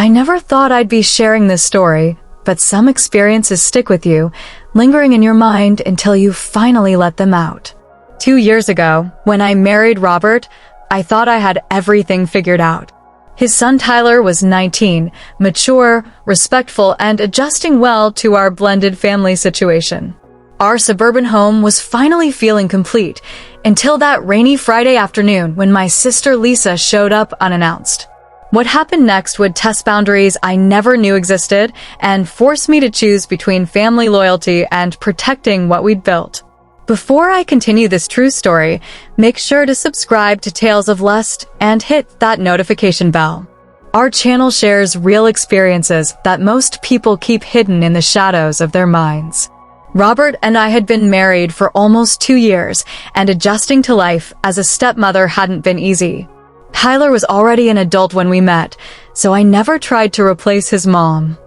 never thought I'd be sharing this story, but some experiences stick with you, lingering in your mind until you finally let them out. 2 years ago, when I married Robert, I thought I had everything figured out. His son Tyler was 19, mature, respectful, and adjusting well to our blended family situation. Our suburban home was finally feeling complete, until that rainy Friday afternoon when my sister Lisa showed up unannounced. What happened next would test boundaries I never knew existed and force me to choose between family loyalty and protecting what we'd built. Before I continue this true story, make sure to subscribe to Tales of Lust and hit that notification bell. Our channel shares real experiences that most people keep hidden in the shadows of their minds. Robert and I had been married for almost 2 years, and adjusting to life as a stepmother hadn't been easy. Tyler was already an adult when we met, so I never tried to replace his mom.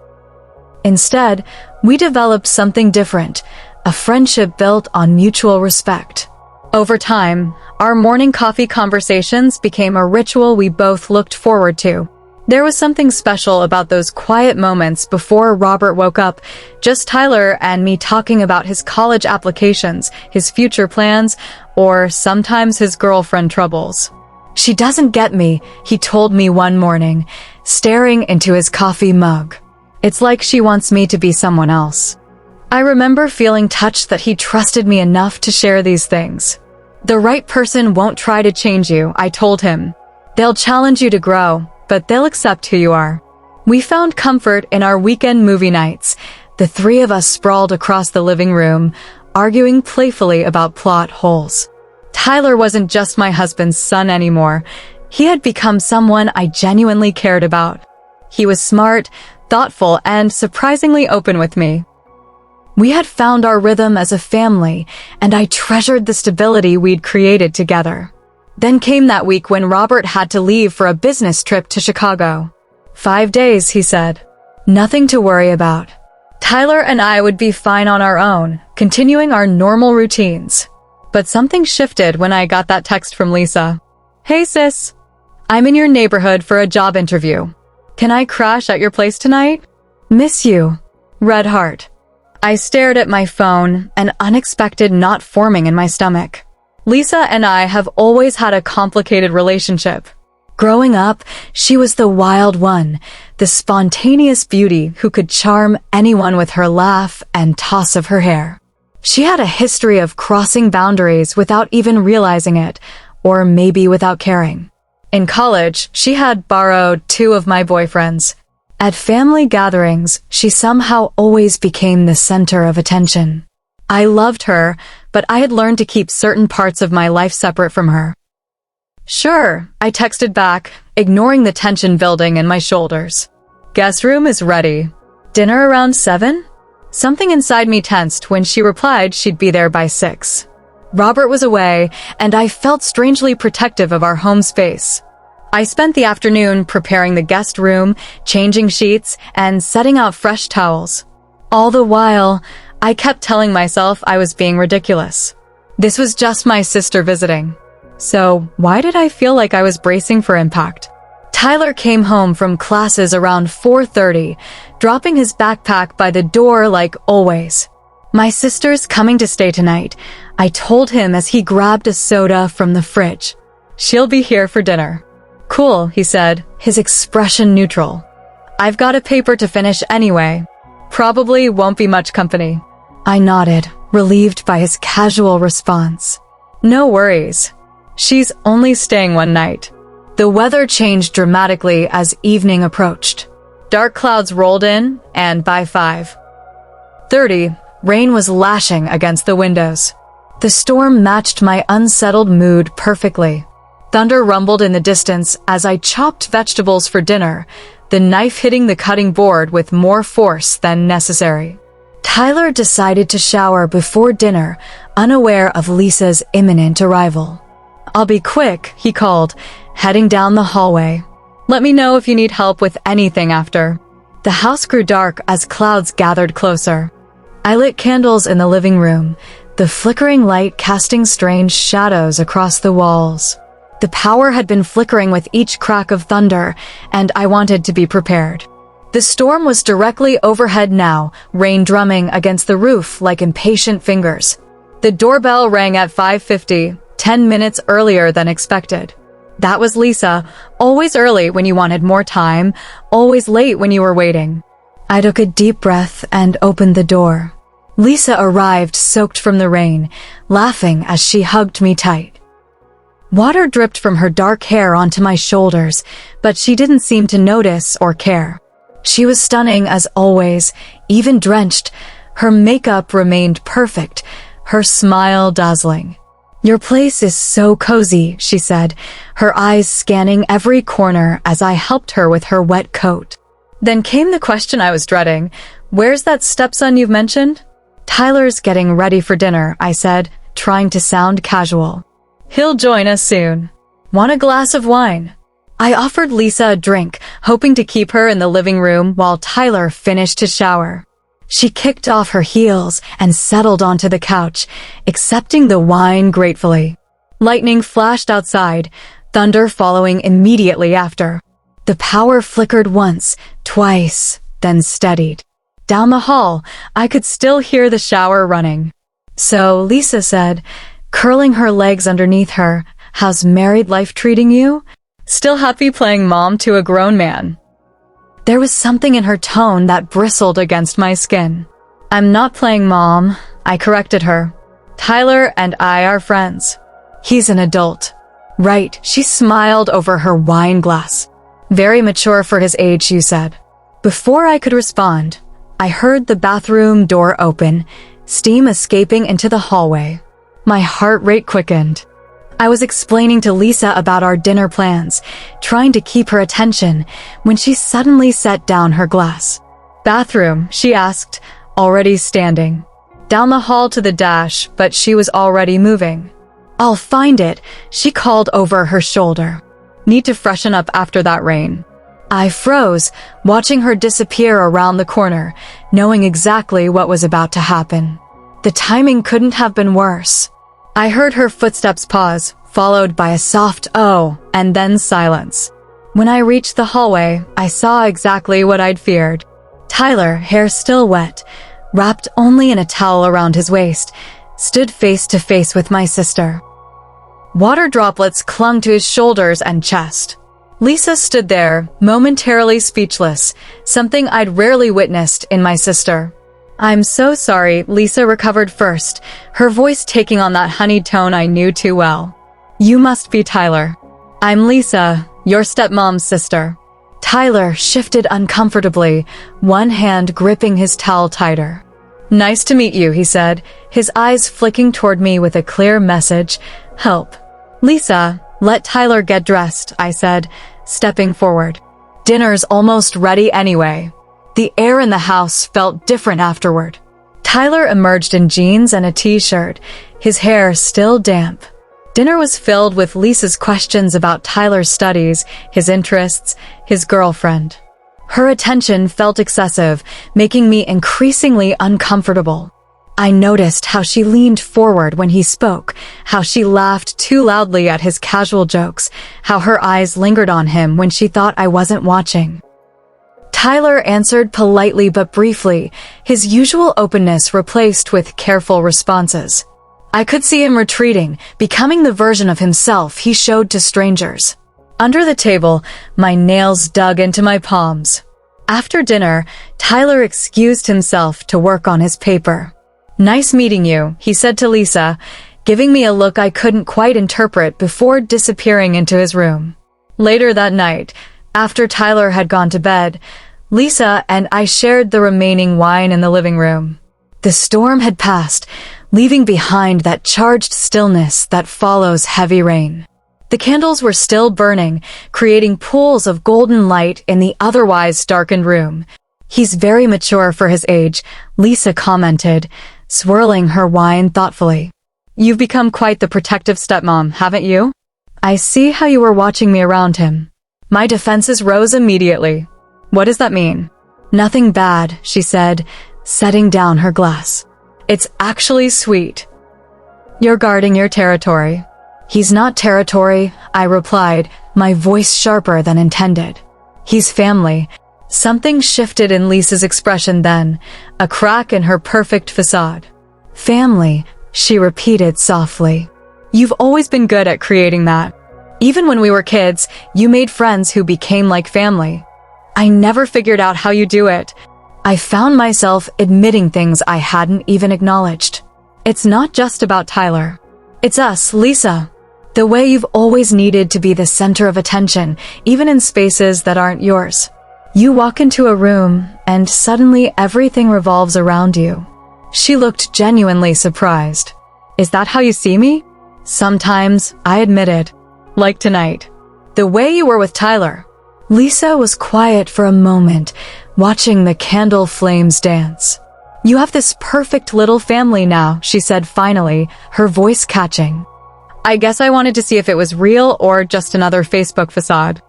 Instead, we developed something different, a friendship built on mutual respect. Over time, our morning coffee conversations became a ritual we both looked forward to. There was something special about those quiet moments before Robert woke up, just Tyler and me talking about his college applications, his future plans, or sometimes his girlfriend troubles. "She doesn't get me," he told me one morning, staring into his coffee mug. "It's like she wants me to be someone else." I remember feeling touched that he trusted me enough to share these things. "The right person won't try to change you," I told him. "They'll challenge you to grow, but they'll accept who you are." We found comfort in our weekend movie nights, the three of us sprawled across the living room, arguing playfully about plot holes. Tyler wasn't just my husband's son anymore. He had become someone I genuinely cared about. He was smart, thoughtful, and surprisingly open with me. We had found our rhythm as a family, and I treasured the stability we'd created together. Then came that week when Robert had to leave for a business trip to Chicago. 5 days, he said. Nothing to worry about. Tyler and I would be fine on our own, continuing our normal routines. But something shifted when I got that text from Lisa. "Hey sis, I'm in your neighborhood for a job interview. Can I crash at your place tonight? Miss you. Red heart." I stared at my phone, an unexpected knot forming in my stomach. Lisa and I have always had a complicated relationship. Growing up, she was the wild one, the spontaneous beauty who could charm anyone with her laugh and toss of her hair. She had a history of crossing boundaries without even realizing it, or maybe without caring. In college, she had borrowed 2 of my boyfriends. At family gatherings, she somehow always became the center of attention. I loved her, but I had learned to keep certain parts of my life separate from her. "Sure," I texted back, ignoring the tension building in my shoulders. "Guest room is ready. Dinner around 7? Something inside me tensed when she replied she'd be there by 6. Robert was away, and I felt strangely protective of our home space. I spent the afternoon preparing the guest room, changing sheets, and setting out fresh towels. All the while, I kept telling myself I was being ridiculous. This was just my sister visiting. So why did I feel like I was bracing for impact? Tyler came home from classes around 4:30, dropping his backpack by the door like always. "My sister's coming to stay tonight," I told him as he grabbed a soda from the fridge. "She'll be here for dinner." "Cool," he said, his expression neutral. "I've got a paper to finish anyway. Probably won't be much company." I nodded, relieved by his casual response. "No worries. She's only staying one night." The weather changed dramatically as evening approached. Dark clouds rolled in, and by 5:30, rain was lashing against the windows. The storm matched my unsettled mood perfectly. Thunder rumbled in the distance as I chopped vegetables for dinner, the knife hitting the cutting board with more force than necessary. Tyler decided to shower before dinner, unaware of Lisa's imminent arrival. "I'll be quick," he called, heading down the hallway. "Let me know if you need help with anything after." The house grew dark as clouds gathered closer. I lit candles in the living room, the flickering light casting strange shadows across the walls. The power had been flickering with each crack of thunder, and I wanted to be prepared. The storm was directly overhead now, rain drumming against the roof like impatient fingers. The doorbell rang at 5:50, 10 minutes earlier than expected. That was Lisa, always early when you wanted more time, always late when you were waiting. I took a deep breath and opened the door. Lisa arrived soaked from the rain, laughing as she hugged me tight. Water dripped from her dark hair onto my shoulders, but she didn't seem to notice or care. She was stunning as always, even drenched. Her makeup remained perfect, her smile dazzling. "Your place is so cozy," she said, her eyes scanning every corner as I helped her with her wet coat. Then came the question I was dreading. "Where's that stepson you've mentioned?" "Tyler's getting ready for dinner," I said, trying to sound casual. "He'll join us soon. Want a glass of wine?" I offered Lisa a drink, hoping to keep her in the living room while Tyler finished his shower. She kicked off her heels and settled onto the couch, accepting the wine gratefully. Lightning flashed outside, thunder following immediately after. The power flickered once, twice, then steadied. Down the hall, I could still hear the shower running. "So," Lisa said, curling her legs underneath her, "how's married life treating you?" "Still happy playing mom to a grown man." There was something in her tone that bristled against my skin. "I'm not playing mom," I corrected her. "Tyler and I are friends. He's an adult." "Right," she smiled over her wine glass. "Very mature for his age," you said. Before I could respond, I heard the bathroom door open, steam escaping into the hallway. My heart rate quickened. I was explaining to Lisa about our dinner plans, trying to keep her attention, when she suddenly set down her glass. "Bathroom?" she asked, already standing. "Down the hall to the dash," but she was already moving. "I'll find it," she called over her shoulder. "Need to freshen up after that rain." I froze, watching her disappear around the corner, knowing exactly what was about to happen. The timing couldn't have been worse. I heard her footsteps pause, followed by a soft "oh," and then silence. When I reached the hallway, I saw exactly what I'd feared. Tyler, hair still wet, wrapped only in a towel around his waist, stood face to face with my sister. Water droplets clung to his shoulders and chest. Lisa stood there, momentarily speechless, something I'd rarely witnessed in my sister. "I'm so sorry," Lisa recovered first, her voice taking on that honeyed tone I knew too well. "You must be Tyler." "I'm Lisa, your stepmom's sister." Tyler shifted uncomfortably, one hand gripping his towel tighter. "Nice to meet you," he said, his eyes flicking toward me with a clear message, "Help." "Lisa, let Tyler get dressed," I said, stepping forward. "Dinner's almost ready anyway." The air in the house felt different afterward. Tyler emerged in jeans and a t-shirt, his hair still damp. Dinner was filled with Lisa's questions about Tyler's studies, his interests, his girlfriend. Her attention felt excessive, making me increasingly uncomfortable. I noticed how she leaned forward when he spoke, how she laughed too loudly at his casual jokes, how her eyes lingered on him when she thought I wasn't watching. Tyler answered politely but briefly, his usual openness replaced with careful responses. I could see him retreating, becoming the version of himself he showed to strangers. Under the table, my nails dug into my palms. After dinner, Tyler excused himself to work on his paper. "Nice meeting you," he said to Lisa, giving me a look I couldn't quite interpret before disappearing into his room. Later that night, after Tyler had gone to bed, Lisa and I shared the remaining wine in the living room. The storm had passed, leaving behind that charged stillness that follows heavy rain. The candles were still burning, creating pools of golden light in the otherwise darkened room. "He's very mature for his age," Lisa commented, swirling her wine thoughtfully. "You've become quite the protective stepmom, haven't you?" "I see how you were watching me around him." My defenses rose immediately. "What does that mean?" "Nothing bad," she said, setting down her glass. "It's actually sweet." "You're guarding your territory." "He's not territory," I replied, my voice sharper than intended. "He's family. Something shifted in Lisa's expression then, a crack in her perfect facade. Family, she repeated softly. You've always been good at creating that. Even when we were kids, you made friends who became like family. I never figured out how you do it. I found myself admitting things I hadn't even acknowledged. It's not just about Tyler. It's us, Lisa. The way you've always needed to be the center of attention, even in spaces that aren't yours. You walk into a room, and suddenly everything revolves around you. She looked genuinely surprised. Is that how you see me? Sometimes, I admitted. Like tonight. The way you were with Tyler. Lisa was quiet for a moment, watching the candle flames dance. You have this perfect little family now, she said finally, her voice catching. I guess I wanted to see if it was real or just another Facebook facade.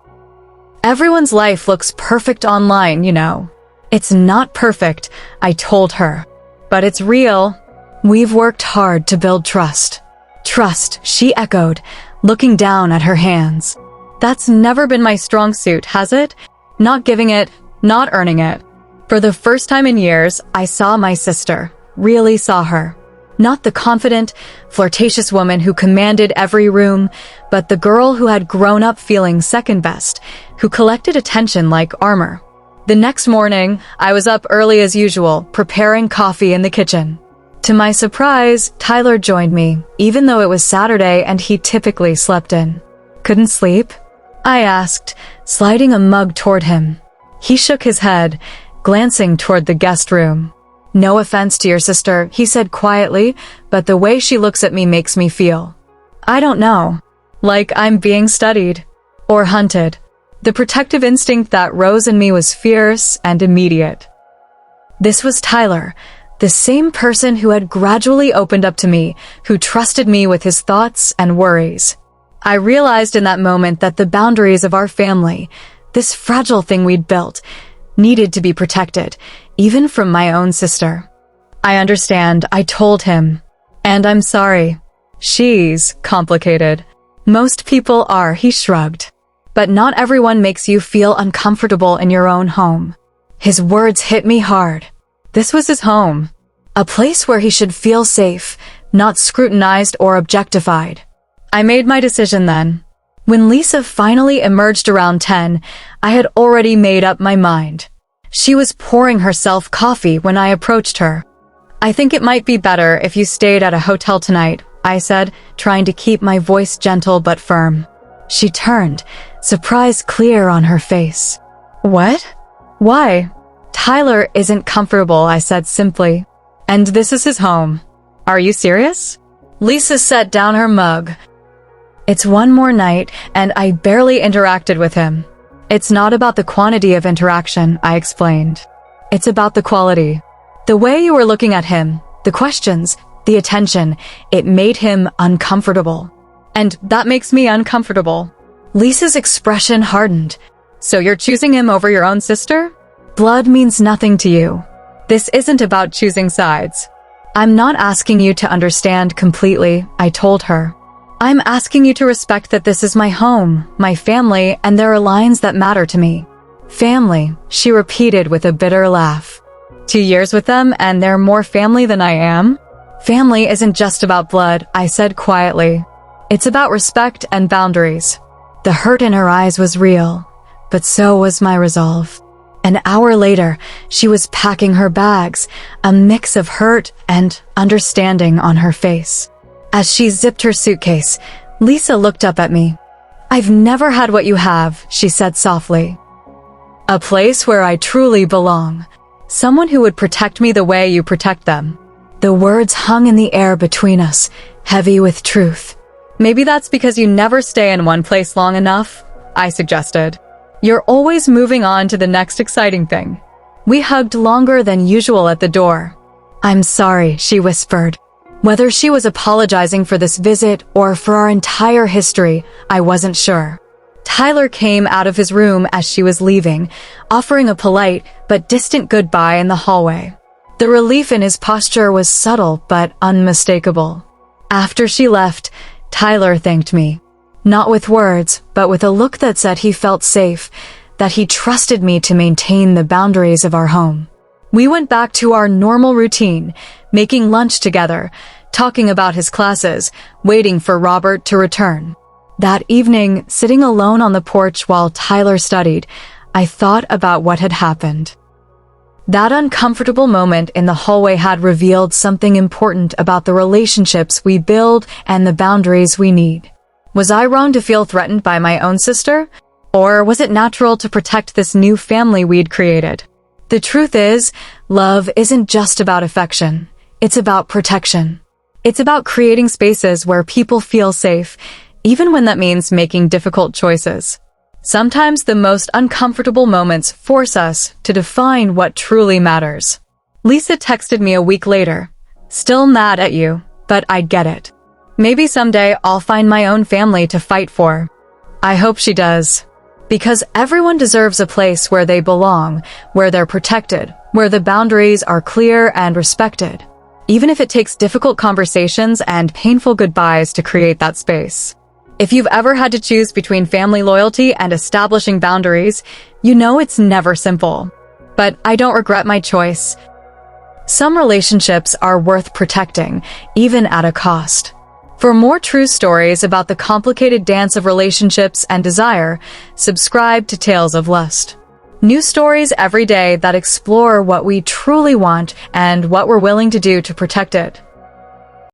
Everyone's life looks perfect online, you know. It's not perfect, I told her. But it's real. We've worked hard to build trust. Trust, she echoed, looking down at her hands. That's never been my strong suit, has it? Not giving it, not earning it. For the first time in years, I saw my sister, really saw her. Not the confident, flirtatious woman who commanded every room, but the girl who had grown up feeling second best, who collected attention like armor. The next morning, I was up early as usual, preparing coffee in the kitchen. To my surprise, Tyler joined me, even though it was Saturday and he typically slept in. Couldn't sleep? I asked, sliding a mug toward him. He shook his head, glancing toward the guest room. No offense to your sister, he said quietly, but the way she looks at me makes me feel. I don't know. Like I'm being studied. Or hunted. The protective instinct that rose in me was fierce and immediate. This was Tyler, the same person who had gradually opened up to me, who trusted me with his thoughts and worries. I realized in that moment that the boundaries of our family, this fragile thing we'd built, needed to be protected, even from my own sister. I understand, I told him. And I'm sorry. She's complicated. Most people are, he shrugged. But not everyone makes you feel uncomfortable in your own home. His words hit me hard. This was his home. A place where he should feel safe, not scrutinized or objectified. I made my decision then. When Lisa finally emerged around 10, I had already made up my mind. She was pouring herself coffee when I approached her. I think it might be better if you stayed at a hotel tonight, I said, trying to keep my voice gentle but firm. She turned, surprise clear on her face. What? Why? Tyler isn't comfortable, I said simply. And this is his home. Are you serious? Lisa set down her mug. It's one more night, and I barely interacted with him. It's not about the quantity of interaction, I explained. It's about the quality. The way you were looking at him, the questions, the attention, it made him uncomfortable. And that makes me uncomfortable. Lisa's expression hardened. So you're choosing him over your own sister? Blood means nothing to you. This isn't about choosing sides. I'm not asking you to understand completely, I told her. I'm asking you to respect that this is my home, my family, and there are lines that matter to me. Family, she repeated with a bitter laugh. 2 years with them, and they're more family than I am? Family isn't just about blood, I said quietly. It's about respect and boundaries. The hurt in her eyes was real, but so was my resolve. An hour later, she was packing her bags, a mix of hurt and understanding on her face. As she zipped her suitcase, Lisa looked up at me. I've never had what you have, she said softly. A place where I truly belong. Someone who would protect me the way you protect them. The words hung in the air between us, heavy with truth. Maybe that's because you never stay in one place long enough, I suggested. You're always moving on to the next exciting thing. We hugged longer than usual at the door. I'm sorry, she whispered. Whether she was apologizing for this visit or for our entire history, I wasn't sure. Tyler came out of his room as she was leaving, offering a polite but distant goodbye in the hallway. The relief in his posture was subtle but unmistakable. After she left, Tyler thanked me. Not with words, but with a look that said he felt safe, that he trusted me to maintain the boundaries of our home. We went back to our normal routine, making lunch together, talking about his classes, waiting for Robert to return. That evening, sitting alone on the porch while Tyler studied, I thought about what had happened. That uncomfortable moment in the hallway had revealed something important about the relationships we build and the boundaries we need. Was I wrong to feel threatened by my own sister? Or was it natural to protect this new family we'd created? The truth is, love isn't just about affection. It's about protection. It's about creating spaces where people feel safe, even when that means making difficult choices. Sometimes the most uncomfortable moments force us to define what truly matters. Lisa texted me a week later. Still mad at you, but I get it. Maybe someday I'll find my own family to fight for. I hope she does. Because everyone deserves a place where they belong, where they're protected, where the boundaries are clear and respected. Even if it takes difficult conversations and painful goodbyes to create that space. If you've ever had to choose between family loyalty and establishing boundaries, you know it's never simple. But I don't regret my choice. Some relationships are worth protecting, even at a cost. For more true stories about the complicated dance of relationships and desire, subscribe to Tales of Lust. New stories every day that explore what we truly want and what we're willing to do to protect it.